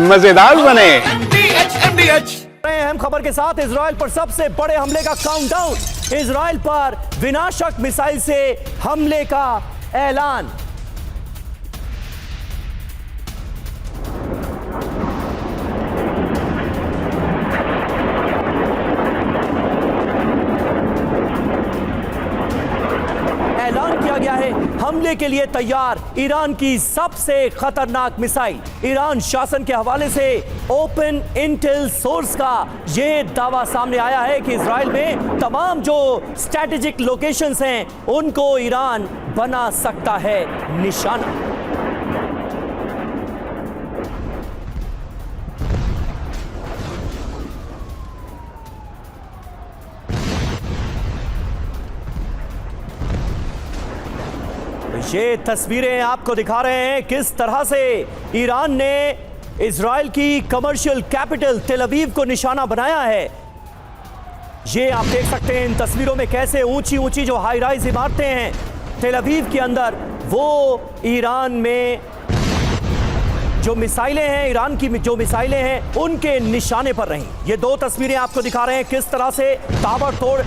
मजेदार बने। अहम खबर के साथ इजराइल पर सबसे बड़े हमले का काउंटडाउन। इजराइल पर विनाशक मिसाइल से हमले का ऐलान। ऐलान किया गया है हमले के लिए तैयार ईरान की सबसे खतरनाक मिसाइल। ईरान शासन के हवाले से ओपन इंटेल सोर्स का यह दावा सामने आया है कि इजराइल में तमाम जो स्ट्रैटेजिक लोकेशंस हैं उनको ईरान बना सकता है निशाना। ये तस्वीरें आपको दिखा रहे हैं किस तरह से ईरान ने इजराइल की कमर्शियल कैपिटल तेल अवीव को निशाना बनाया है। ये आप देख सकते हैं इन तस्वीरों में कैसे ऊंची ऊंची जो हाई राइज इमारतें हैं तेल अवीव के अंदर, वो ईरान में जो मिसाइलें हैं, ईरान की जो मिसाइलें हैं उनके निशाने पर रहीं। ये दो तस्वीरें आपको दिखा रहे हैं किस तरह से ताबड़तोड़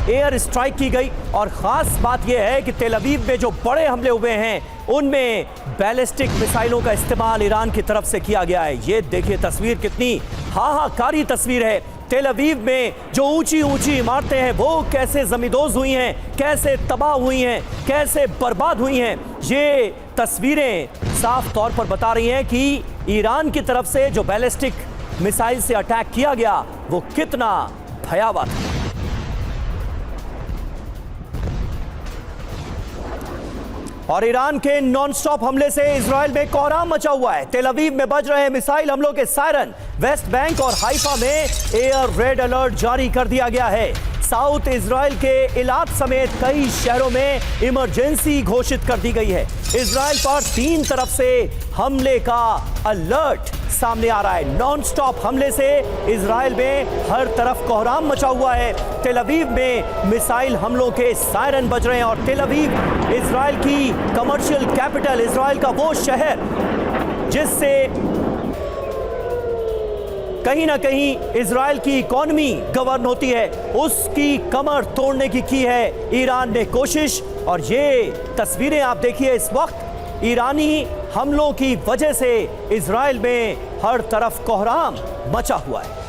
एयर स्ट्राइक की गई। और खास बात यह है कि तेल अवीव में जो बड़े हमले हुए हैं उनमें बैलिस्टिक मिसाइलों का इस्तेमाल ईरान की तरफ से किया गया है। ये देखिए तस्वीर, कितनी हाहाकारी तस्वीर है। तेल अवीव में जो ऊंची ऊंची इमारतें हैं वो कैसे जमींदोज हुई हैं, कैसे तबाह हुई हैं, कैसे बर्बाद हुई हैं। ये तस्वीरें साफ तौर पर बता रही हैं कि ईरान की तरफ से जो बैलिस्टिक मिसाइल से अटैक किया गया वो कितना भयावह था। और ईरान के नॉनस्टॉप हमले से इजराइल में कोहराम मचा हुआ है। तेल अवीव में बज रहे मिसाइल हमलों के सायरन। वेस्ट बैंक और हाइफा में एयर रेड अलर्ट जारी कर दिया गया है। साउथ इजराइल के इलाक समेत कई शहरों में इमरजेंसी घोषित कर दी गई है। इजराइल पर 3 तरफ से हमले का अलर्ट सामने आ रहा है। नॉन स्टॉप हमले से इजराइल में हर तरफ कोहराम मचा हुआ है। तेल अवीव में मिसाइल हमलों के सायरन बज रहे हैं। और तेल अवीव इजराइल की कमर्शियल कैपिटल, इजराइल का वो शहर जिससे कहीं ना कहीं इजराइल की इकोनॉमी गवर्न होती है, उसकी कमर तोड़ने की है ईरान ने कोशिश। और ये तस्वीरें आप देखिए, इस वक्त ईरानी हमलों की वजह से इजराइल में हर तरफ कोहराम मचा हुआ है।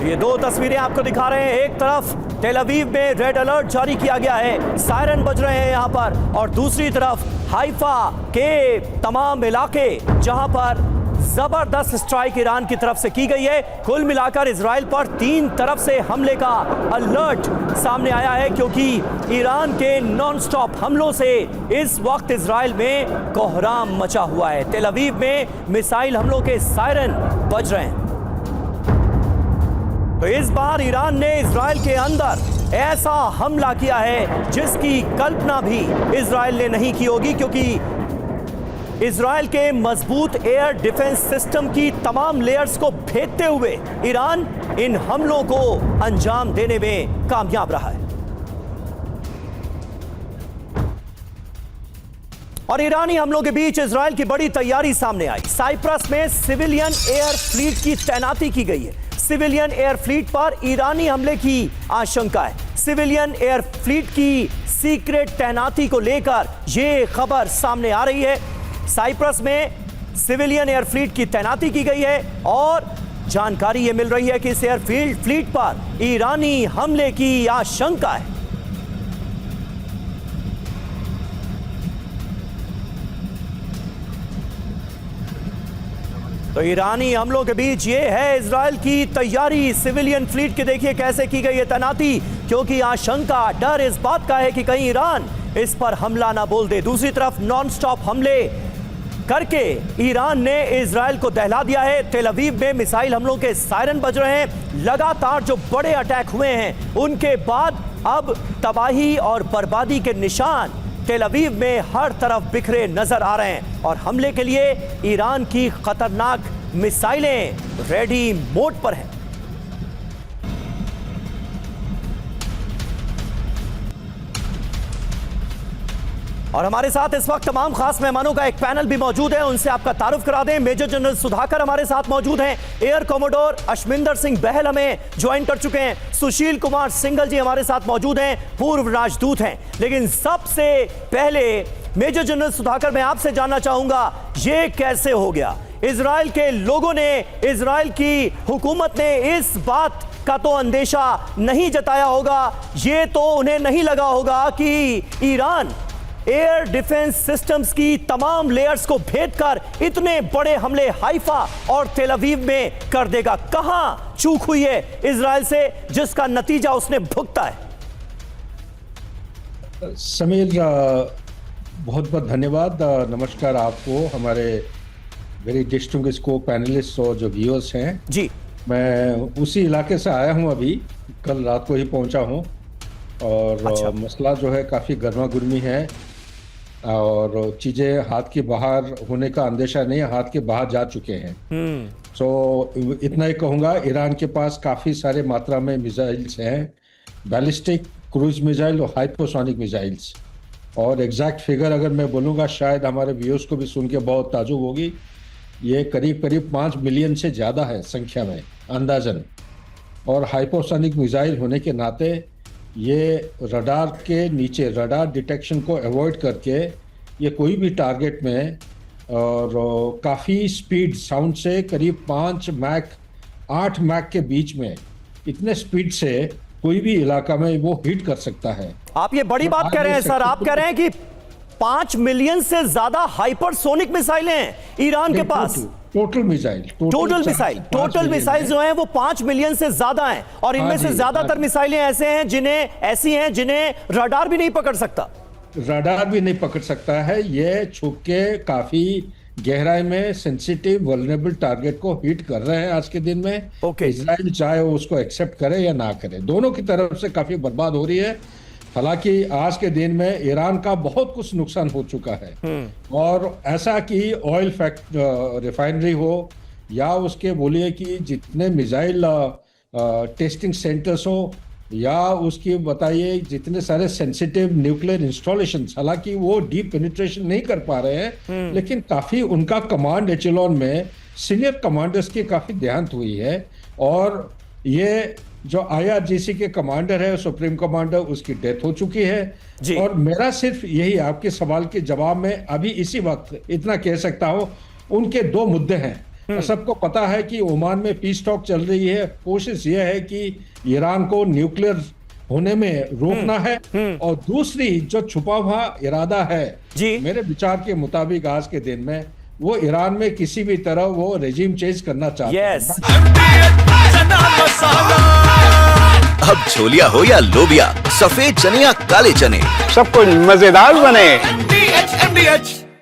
ये दो तस्वीरें आपको दिखा रहे हैं। एक तरफ तेल अवीव में रेड अलर्ट जारी किया गया है, सायरन बज रहे हैं यहां पर, और दूसरी तरफ हाइफा के तमाम इलाके जहां पर जबरदस्त स्ट्राइक ईरान की तरफ से की गई है। कुल मिलाकर इजराइल पर 3 तरफ से हमले का अलर्ट सामने आया है, क्योंकि ईरान के नॉनस्टॉप हमलों से इस वक्त इजराइल में कोहराम मचा हुआ है। तेल अवीव में मिसाइल हमलों के सायरन बज रहे हैं। तो इस बार ईरान ने इजराइल के अंदर ऐसा हमला किया है जिसकी कल्पना भी इजराइल ने नहीं की होगी, क्योंकि इजराइल के मजबूत एयर डिफेंस सिस्टम की तमाम लेयर्स को भेदते हुए ईरान इन हमलों को अंजाम देने में कामयाब रहा है। और ईरानी हमलों के बीच इजराइल की बड़ी तैयारी सामने आई। साइप्रस में सिविलियन एयर फ्लीट की तैनाती की गई है। सिविलियन एयर फ्लीट पर ईरानी हमले की आशंका है। सिविलियन एयर फ्लीट की सीक्रेट तैनाती को लेकर यह खबर सामने आ रही है। साइप्रस में सिविलियन एयर फ्लीट की तैनाती की गई है और जानकारी यह मिल रही है कि इस एयर फ्लीट पर ईरानी हमले की आशंका है। तो ईरानी हमलों के बीच ये है इजराइल की तैयारी। सिविलियन फ्लीट की देखिए कैसे की गई है तैनाती, क्योंकि आशंका, डर इस बात का है कि कहीं ईरान इस पर हमला ना बोल दे। दूसरी तरफ नॉनस्टॉप हमले करके ईरान ने इजराइल को दहला दिया है। तेल अवीव में मिसाइल हमलों के सायरन बज रहे हैं। लगातार जो बड़े अटैक हुए हैं उनके बाद अब तबाही और बर्बादी के निशान तेल अवीव में हर तरफ बिखरे नजर आ रहे हैं। और हमले के लिए ईरान की खतरनाक मिसाइलें रेडी मोड पर हैं। और हमारे साथ इस वक्त तमाम खास मेहमानों का एक पैनल भी मौजूद है, उनसे आपका तारुफ करा दें। मेजर जनरल सुधाकर हमारे साथ मौजूद हैं, एयर कमोडोर अशमिंदर सिंह बहल हमें ज्वाइन कर चुके हैं, सुशील कुमार सिंघल जी हमारे साथ मौजूद हैं, पूर्व राजदूत हैं। लेकिन सबसे पहले मेजर जनरल सुधाकर, मैं आपसे जानना चाहूंगा ये कैसे हो गया? इजराइल के लोगों ने, इजराइल की हुकूमत ने इस बात का तो अंदेशा नहीं जताया होगा, ये तो उन्हें नहीं लगा होगा कि ईरान एयर डिफेंस सिस्टम्स की तमाम लेयर्स को भेदकर इतने बड़े हमले हाइफा और तेल अवीव में कर देगा। कहां चूक हुई है इजराइल से जिसका नतीजा उसने भुगता है? समीर, बहुत बहुत धन्यवाद। नमस्कार आपको, हमारे वेरी डिस्टिंग्विश्ड को पैनलिस्ट और जो व्यूअर्स हैं जी। मैं उसी इलाके से आया हूं, अभी कल रात को ही पहुंचा हूं और अच्छा। मसला जो है काफ़ी गर्मा गर्मी है और चीज़ें हाथ के बाहर होने का अंदेशा नहीं है, हाथ के बाहर जा चुके हैं। सो इतना ही कहूँगा, ईरान के पास काफ़ी सारे मात्रा में मिसाइल्स हैं, बैलिस्टिक, क्रूज मिसाइल और हाइपरसोनिक मिसाइल्स। और एग्जैक्ट फिगर अगर मैं बोलूँगा शायद हमारे व्यूअर्स को भी सुन के बहुत ताजुब होगी, ये करीब करीब 5 मिलियन से ज़्यादा है संख्या में अंदाजन। और हाइपरसोनिक मिसाइल होने के नाते ये रडार के नीचे, रडार डिटेक्शन को अवॉइड करके ये कोई भी टारगेट में और काफ़ी स्पीड, साउंड से करीब 5 मैक 8 मैक के बीच में इतने स्पीड से कोई भी इलाका में वो हिट कर सकता है। आप ये बड़ी बात कह रहे हैं सर, आप कह रहे हैं कि 5 मिलियन से ज्यादा हाइपरसोनिक मिसाइलें हैं ईरान के पास। टोटल मिसाइल जो हैं वो 5 मिलियन से ज्यादा हैं और इनमें से ज्यादातर मिसाइलें ऐसी हैं जिन्हें रडार भी नहीं पकड़ सकता। रडार भी नहीं पकड़ सकता है, ये छुप के काफी गहराई में सेंसिटिव वल्नरेबल टारगेट को हिट कर रहे हैं आज के दिन में। इजराइल चाहे वो उसको एक्सेप्ट करे या ना करे, दोनों की तरफ से काफी बर्बाद हो रही है। हालांकि आज के दिन में ईरान का बहुत कुछ नुकसान हो चुका है और ऐसा कि ऑयल रिफाइनरी हो या उसके बोलिए कि जितने मिसाइल टेस्टिंग सेंटर्स हो या उसकी बताइए जितने सारे सेंसिटिव न्यूक्लियर इंस्टॉलेशंस, हालांकि वो डीप पेनिट्रेशन नहीं कर पा रहे हैं, लेकिन काफी उनका कमांड एचेलॉन में सीनियर कमांडर्स की काफी देहांत हुई है। और ये जो IRGC के कमांडर है, सुप्रीम कमांडर, उसकी डेथ हो चुकी है। और मेरा सिर्फ यही आपके सवाल के जवाब में अभी इसी वक्त इतना कह सकता हूं, उनके 2 मुद्दे हैं। सबको पता है कि ओमान में पीस टॉक चल रही है, कोशिश यह है कि ईरान को न्यूक्लियर होने में रोकना है। और दूसरी जो छुपा हुआ इरादा है मेरे विचार के मुताबिक आज के दिन में, वो ईरान में किसी भी तरह वो रेजिम चेंज करना चाहते हैं। अब छोलिया हो या लोबिया, सफेद चने या काले चने, सब कुछ मजेदार बने।